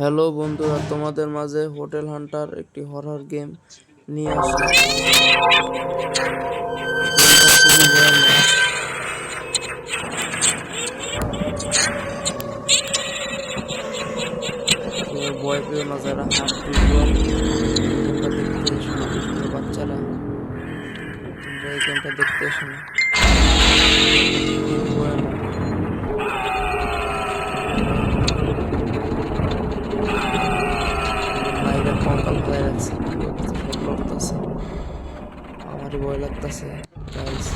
Hello বন্ধুরা, তোমাদের মাঝে হোটেল হান্টার একটি হরর গেম নিয়ে আসলাম। গেমটা খুবই ভয়ানক। কেউ ভয় পেও না, যারা হাত দুর্বল এই গেমটা দেখতে এসো না। বিশেষ করে বাচ্চারা, তোমরা এই গেমটা দেখতে এসো না। গেমটা খুবই ভয়ানক। মাইরা কঙ্কাল হয়ে রাখছে, কি অবস্থা, সব লড়তেছে। আমারই ভয় লাগতেছে গাইস।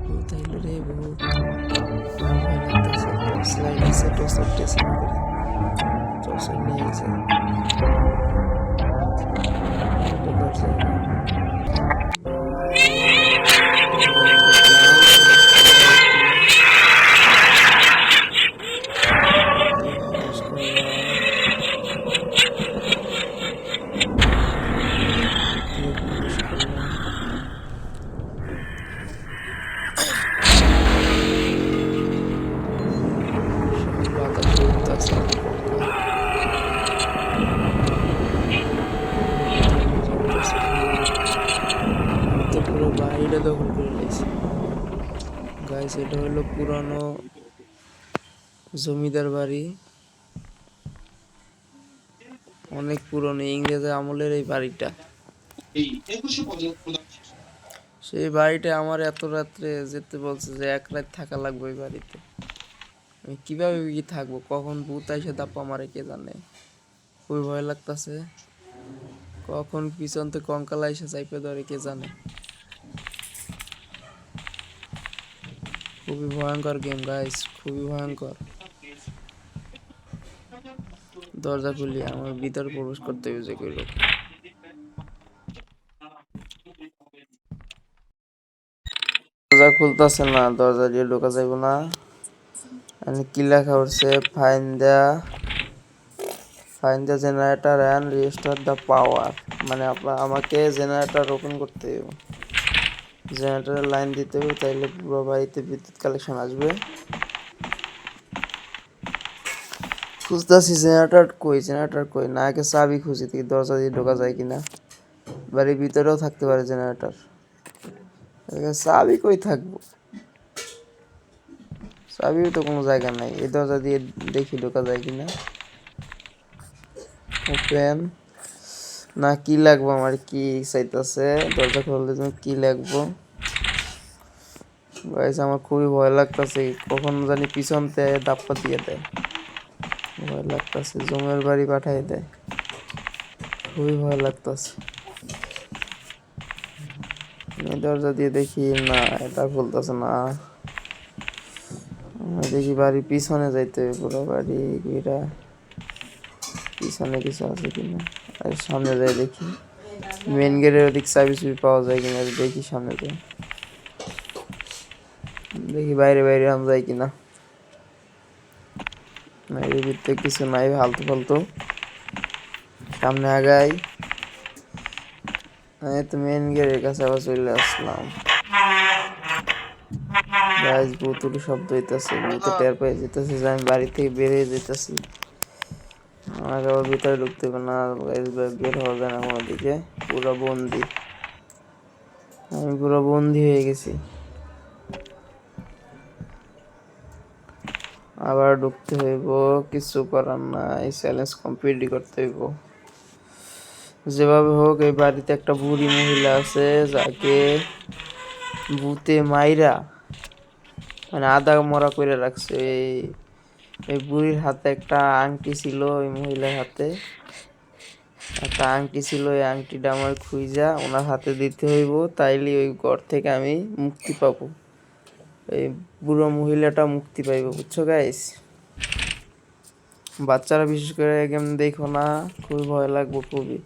ভূত আইলো রে, ভূত। খুবই ভয় লাগতেছে। টর্চ লাইট আছে, টর্চের টেসন করি। টর্চের নিয়ে যায় ঢোকার জায়গা। জায়গা ঢুকলাম, সবাই দিলাম, দিয়ে প্রবেশ করলাম, দিয়ে প্রবেশ করলাম। সব বাতাস উঠতেছে, পোকা ভিতরে জ্বলতেছে। তো পুরো বাড়িটা দখল করে নিয়েছে গাইস। এটা হলো পুরানো জমিদার বাড়ি, অনেক পুরনো, ইংরেজ আমলের এই বাড়িটা। সেই বাড়িটা আমার এত রাত্রে যেতে বলছে যে এক রাত থাকা লাগবে ওই বাড়িতে। আমি কিভাবে কি থাকবো, কখন ভূত এসে দাপ্পা মারে কে জানে। খুবই ভয় লাগতেছে, কখন পিছন থেকে কঙ্কাল এসে চাইপে ধরে কে জানে। খুবই ভয়ঙ্কর গেম গাইস, খুবই ভয়ঙ্কর। দরজা খুলি, আমার ভিতর প্রবেশ করতে হবে যে কইলো। দরজা খুলতেছে না, দরজা দিয়ে ঢোকা যাইব না। কি লেখা উঠছে, fine the generator and restore the power. মানে আমাকে জেনারেটর ওপেন করতে হবে, জেনারেটরের লাইন দিতে হবে, তাইলে পুরো বাড়িতে বিদ্যুৎ কালেকশন আসবে। খুঁজতেছি জেনারেটর কই, না আগে চাবি খুঁজি দেখি দরজা দিয়ে ঢোকা যায় কিনা। বাড়ির ভিতরেও থাকতে পারে জেনারেটর, চাবি কই থাকবো, চাবিও তো কোনো জায়গা নাই। এই দরজা দিয়ে দেখি ঢোকা যায় কিনা। ওপেন, না কি লাগবো আমার, কি চাইতেছে দরজা খুলতে, তুমি কি লাগবো গাইস। আমার খুবই ভয় লাগতেছে, কখন জানি পিছন থেকে দাপ্পা দিয়ে দেয়। ভয় লাগতেছে, জমের বাড়ি পাঠাই দেয়, খুবই ভয় লাগতেছে। এই দরজা দিয়ে দেখি, না এটা খুলতেছে না। দেখি বাড়ির পিছনে যাইতে হবে, পুরো বাড়ি ঘুরা পিছনে কিছু আছে কিনা। আর সামনে যাই দেখি, মেন গেটের ওদিক চাবি চুবি পাওয়া যায় কিনা দেখি। সামনে যাই দেখি, বাইরে আমি যাই কিনা। এর ভিতরে কিছু নাই, ফালতু ফালতু। সামনে আগাই, তো মেন গেটের কাছে আবার চলে আসলাম। গাইস ভূতুর শব্দ হইতেছে, ভূতে টের পেয়ে যেতেছে যে আমি বাড়ি থেকে বেরিয়ে যেতেছি। আমাকে আবার ভিতরে ঢুকতে হবে না, বের হওয়া যায় না কোনো দিকে। পুরো বন্দি, আমি পুরো বন্দি হয়ে গেছি। আবার ঢুকতে হইব, কিছু করার নাই, চ্যালেঞ্জ কমপ্লিট করতে হইব যেভাবে হোক। এই বাড়িতে একটা বুড়ি মহিলা আছে, যাকে ভূতে মাইরা মানে আধা মরা করে রাখছে। এই বুড়ির হাতে একটা আংটি ছিল, ওই মহিলার হাতে একটা আংটি ছিল। এই আংটিটা আমার খুঁজা ওনার হাতে দিতে হইব, তাইলে ওই ঘর থেকে আমি মুক্তি পাবো। এই বুড়ো মহিলাটা মুক্তি পাইব, বুঝছো গাইস। বাচ্চারা বিশেষ করে এই গেম দেখো না, খুবই ভয় লাগবে খুবই।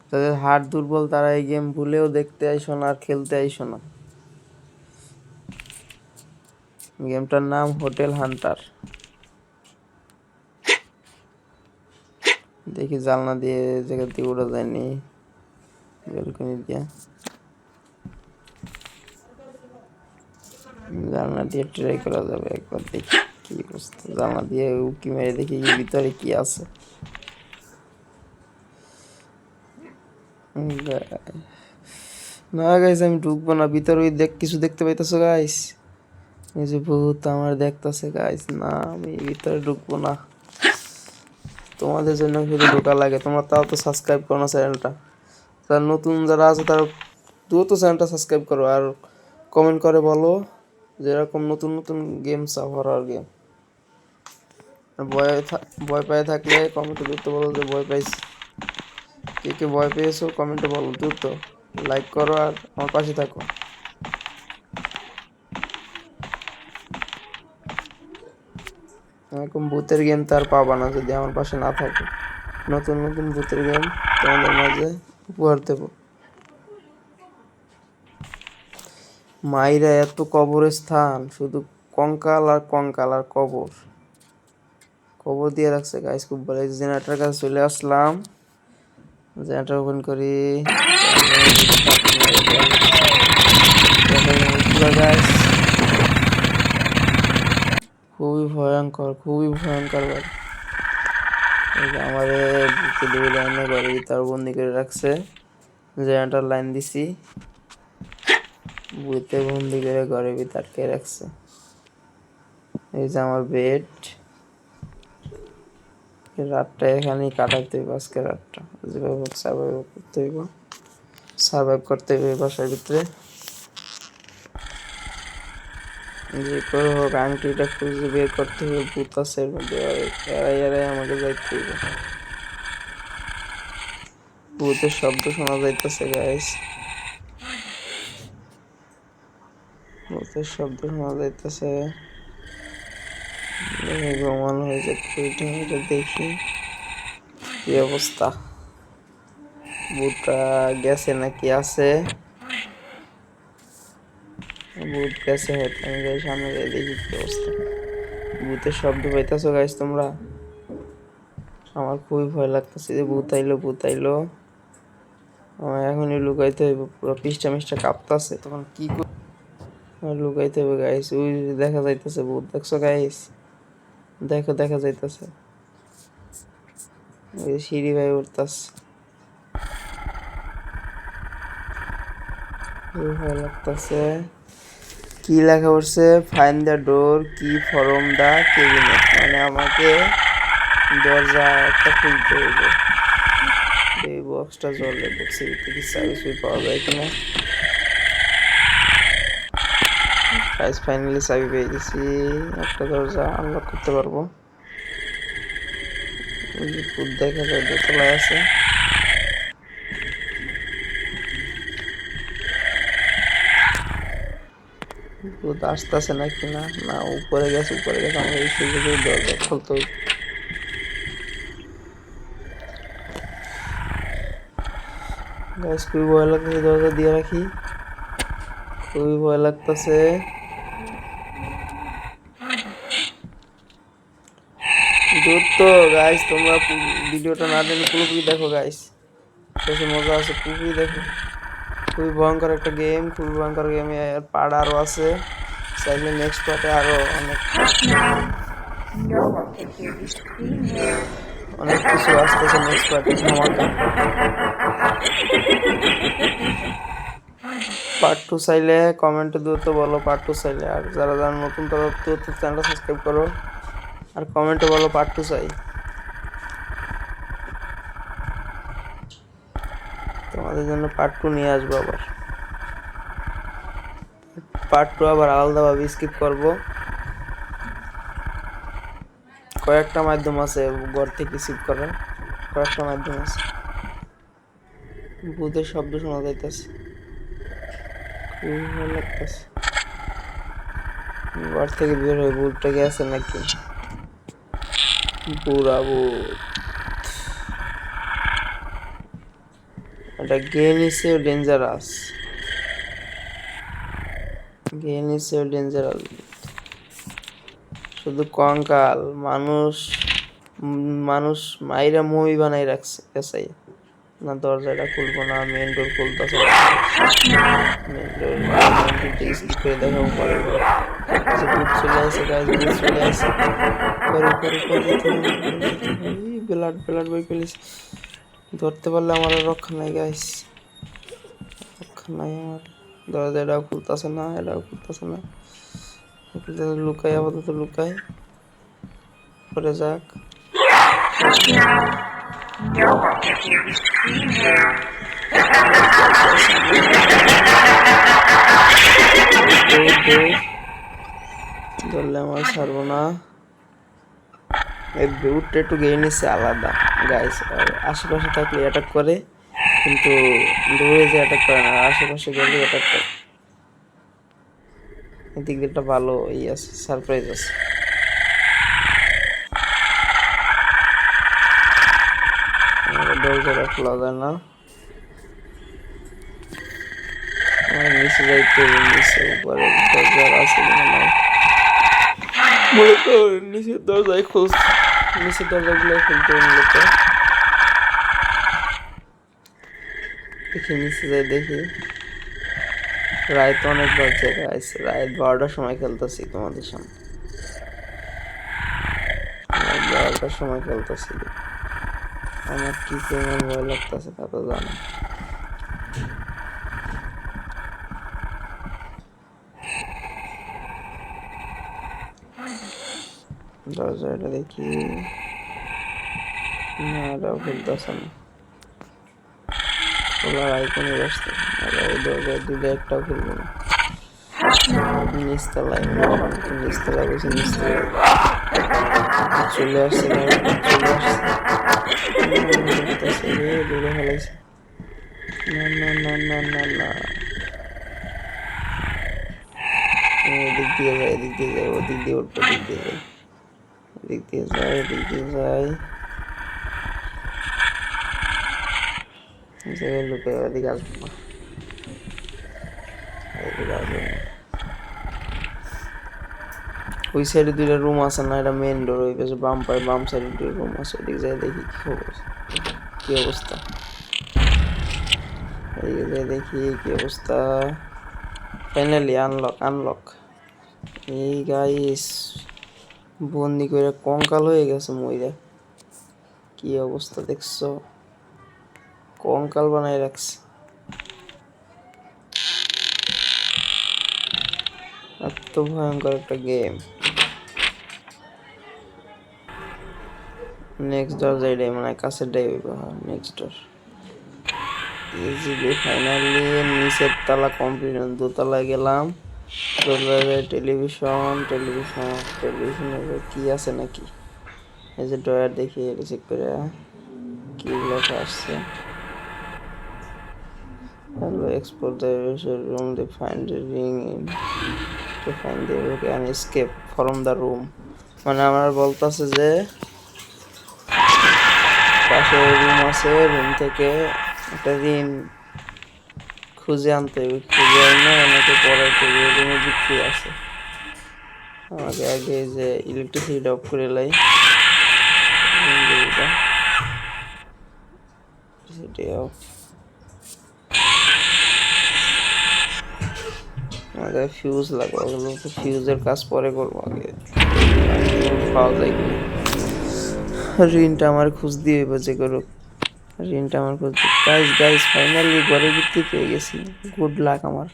যাদের হার্ট দুর্বল তারা এই গেম ভুলেও দেখতে আইসো না আর খেলতে আইসো না। গেমটার নাম হোটেল হান্টার। দেখি জানলা দিয়ে জায়গা দিয়ে উড়া যায়নি, ব্যালকনি দিয়ে, জানলা দিয়ে ট্রাই করা যাবে একবার, দেখি। কি অবস্থা, জানলা দিয়ে উকি মেরে দেখি ভিতরে কি আছে। না গাইস আমি ঢুকবো না ভিতরে, ওই কিছু দেখতে পাইতেছো গাইস? এই যে ভূত আমার দেখতেছে গাইস, না আমি ভিতরে ঢুকবো না। তোমাদের জন্য শুধু ঢোকা লাগে, তোমরা তাও তো সাবস্ক্রাইব করো না চ্যানেলটা। তার নতুন যারা আছে তারা দ্রুত চ্যানেলটা সাবস্ক্রাইব করো, আর কমেন্ট করে বলো যেরকম নতুন নতুন গেম চাও, হরর গেম। ভয় পেয়ে থাকলে কমেন্টে দ্রুত বলো যে ভয় পাইছি। কে কে ভয় পেয়েছো কমেন্টে বলো দ্রুত। লাইক করো আর আমার পাশে থাকো। এরকম ভূতের গেম তো আর পাবা না যদি আমার পাশে না থাকে। নতুন নতুন ভূতের গেম তোমাদের মাঝে উপহার দেব। মাইরা এত কবরস্থান, শুধু কঙ্কাল আর কঙ্কাল আর কবর কবর দিয়ে রাখছে গাইস। খুব ভালো, জেনারেটার কাছে চলে আসলাম, জেনারেটার ওপেন করি। গাইস খুবই ভয়ঙ্কর, খুবই ভয়ঙ্কর বাড়ি। আমারে বুকে দুই লাইনে ঘরের ভিতর বন্দি করে রাখছে, জেনারেটার লাইন দিছি, বুতে বন্দি করে ঘরের ভিতর আটকে রাখছে। এই যে আমার বেড, রাতটা এখানেই কাটাইতে হইব। আজকে রাতটা যেভাবে সার্ভাইভ করতে হইব বাসার ভিতরে। যে করে হোক আংটিটা খুঁজে বের করতে হবে, ভূত আছে এর মধ্যে, এড়াই এড়াই আমাকে যাইতে হইব। ভূতের শব্দ শোনা যাইতেছে গাইস, ভূতের শব্দ শোনা যাইতেছে। ঘুমানো হয়ে যাচ্ছে, দেখি কি অবস্থা, ভূতটা গেছে নাকি আছে। ভূত গেছে হয়তো, আমি যাই সামনে যাই দেখি কি অবস্থা। ভূতের শব্দ পাইতেছো গাইস তোমরা? আমার খুবই ভয় লাগতেছে যে ভূত আইলো, ভূত আইলো। আমার এখনই লুকাইতে হইব, পুরো পিষ্টা মিষ্টা কাঁপতাছে, তখন কি লুকাইতে হবে গাইস। ওই দেখা যাইতেছে ভূত, দেখছো গাইস? দেখো দেখা যাইতেছে, ওই সিঁড়ি ভাই উঠতাছে, ভয় লাগতেছে। কি লেখা পড়ছে? ফাইন্ড দ্য ডোর কি ফরম দ্য ক্যাবিনেট, মানে আমাকে দরজা একটা খুলতে হইব। এই বক্সটা জ্বলে, বক্সের ভিতরে কি চাবি চুবি পাওয়া যায় কিনা। গাইস ফাইনালি চাবি পেয়ে গেছি, একটা দরজা আনলক করতে পারবো। ভূত দেখা যায় দোতলায় আছে। ভূত আসতেছে নাকি না, না উপরে গেছে, উপরে গেছে। আমাকে এই সুযোগে দরজা খুলতে হইব। গাইস খুবই ভয় লাগতেছে, দরজা দিয়ে রাখি, খুবই ভয় লাগতেছে। দূর তো গাইস, তোমরা ভিডিওটা না টেনে পুরোপুরি দেখো গাইস, শেষে মজা আছে, পুরোপুরি দেখো। খুবই ভয়ঙ্কর একটা গেম, খুবই ভয়ঙ্কর গেম। এর পার্ট আরো আছে, চাইলে নেক্সট পার্টে আরো অনেক অনেক কিছু আসতেছে নেক্সট পার্টে ধামাকা। পার্ট 2 চাইলে কমেন্টে দ্রুত বলো পার্ট 2 চাইলে, আর যারা যারা নতুন তারা দ্রুত চ্যানেলটা সাবস্ক্রাইব করো আর কমেন্টে বলো পার্ট 2 চাই। তোমাদের জন্য পার্ট 2 নিয়ে আসবো আবার। পার্ট 2 আবার আলাদাভাবে স্কিপ করব। কয়েকটা মাধ্যম আছে ঘর থেকে স্কিপ করার, কয়েকটা মাধ্যম আছে। ভূতের শব্দ শোনা যাইতেছে, খুবই ভালো লাগতেছে। ঘর থেকে বের হয়ে ভূতটা গেছে নাকি, পুরা ভূত। এটা গেম ইসে ডেঞ্জারাস, গেম ইসে ডেঞ্জারাস। শুধু কঙ্কাল, মানুষ মানুষ মাইরা মই বানাই রাখছে এসাই। না দরজাটা খুলবো না, মেন ডোর খুলতেছে, মেন ডোর স্কিপ করে দেখাবো পরে। ভূত চলে আসে গাইস, ভূত চলে আসে। পরে পরে পরে ব্লাড ব্লাড বই ফেলিস। ধরতে পারলে আমার আর রক্ষা নাই গাইস, রক্ষা নাই আমার। দরজা এটাও খুলতেছে না, এটাও খুলতেছে না। লুকাই, আপাতত লুকাই, পরে যাক। ধরলে আমার ছাড়বো না। এই বিউটটা একটু গেয়ে নিচ্ছে আলাদা গাইস, আশেপাশে থাকলে অ্যাটাক করে, কিন্তু দূরে যে অ্যাটাক করে না, আশেপাশে গেলে অ্যাটাক করে। এদিক দিয়ে একটা ভালো ই আছে, সারপ্রাইজ আছে। দরজাটা খোলা যায় না, আমার নিচে যাইতে হবে, নিচে উপরে দরজা আছে কিনা নাই মূলত নিচের দরজায় খোঁজ, নিচের দরজাগুলো খুলতে মূলত। দেখি নিচে যাই, দেখি। রাত অনেক বাজে গাইস, রাত 12টার সময় খেলতেছি তোমাদের সামনে, 12টার সময় খেলতেছি। আমার কি কেমন ভয় লাগতেছে তা তো জানো। দরজাটা দেখি, না এটাও খুলতেছে না, খোলার আইকনে বসতে। আর এই দরজায় দিলে একটাও খুলবে না। নিচতলায়, নিচতলায় বসে, নিচতলায় চলে আসছে, চলে আসছে রে, দূরে ফেলাইছে। না না না না না না, এদিক দিয়ে যায়, এদিক দিয়ে যায়, ওদিক দিয়ে উঠবো, দিক দিয়ে যায়, এদিক দিয়ে যায়, এদিক দিয়ে যায়। জায়গায় লুকে এদিকে আসবো না, এদিকে আসবো না। ওই সাইডে দুইটা রুম আছে না, এটা মেইন ডোর, ওই পাশে বাম পায়ে বাম সাইডে দুটো রুম আছে, ওদিকে যাই দেখি কি খবর, কি অবস্থা। এদিকে যাই দেখি কি অবস্থা। Finally unlock, unlock. এই গাইস বন্দি করে কঙ্কাল হয়ে গেছে মইরা, কি অবস্থা দেখছো, কঙ্কাল বানাই রাখছে। এত ভয়ঙ্কর একটা গেম। নেক্সট ডোর যাইডাই মানে কাছের ডাই হইব। নেক্সট ডোর ইজিলি। ফাইনালি নিচের তালা কমপ্লিট, দোতলায় গেলাম। দোতলায় টেলিভিশন, টেলিভিশন, টেলিভিশনে কি আছে নাকি, এই যে ডয়ার দেখি, এটা চেক করে কি লেখা আসছে। Hello, explore the room, they find the ring in, to find the way and escape from the room. মানে আমার বলতেছে যে পাশে রুম আছে, রুম থেকে একটা রিং খুঁজে আনতে হবে, খুঁজে আনে অনেকে পড়াইতে হবে, রুমে বিক্রি আছে। আমাকে আগে যে ইলেকট্রিসিটি অফ করে লাই, সেটি অফ। আমাকে ফিউজ লাগবে, ওগুলো তো ফিউজের কাজ পরে করবো, আগে পাওয়া যায় কিনা। ঋণটা আমার খুঁজ দিয়ে যে করুক, ঋণটা আমার খুঁজ। গাইস গাইস ফাইনালি ঘরের ভিত্তি পেয়ে গেছি, গুড লাক আমার।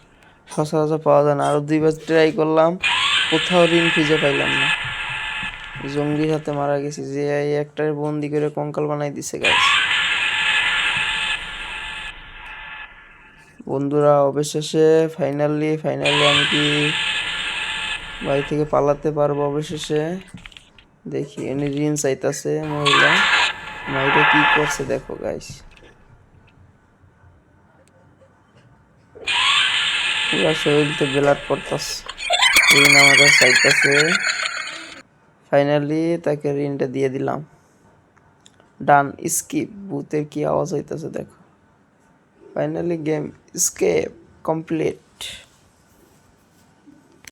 সচরাচর পাওয়া যায় না, আরো 2বার ট্রাই করলাম, কোথাও ঋণ খুঁজে পাইলাম না। জঙ্গির হাতে মারা গেছি, যে একটার বন্দি করে কঙ্কাল বানাই দিছে গাইস। বন্ধুরা অবশেষে ফাইনালি আমি কি বাড়ি থেকে পালাতে পারবো অবশেষে। দেখি এনে ঋণ চাইতাছে মহিলা, মাইটা কি করছে দেখো গাইস, পুরা শরীরতে ব্লাড পড়তাছে। ঋণ আমাদের চাইতাছে, ফাইনালি তাকে ঋণটা দিয়ে দিলাম। Done, skip. ভূতের কি আওয়াজ হইতাছে দেখো। Finally game escape complete.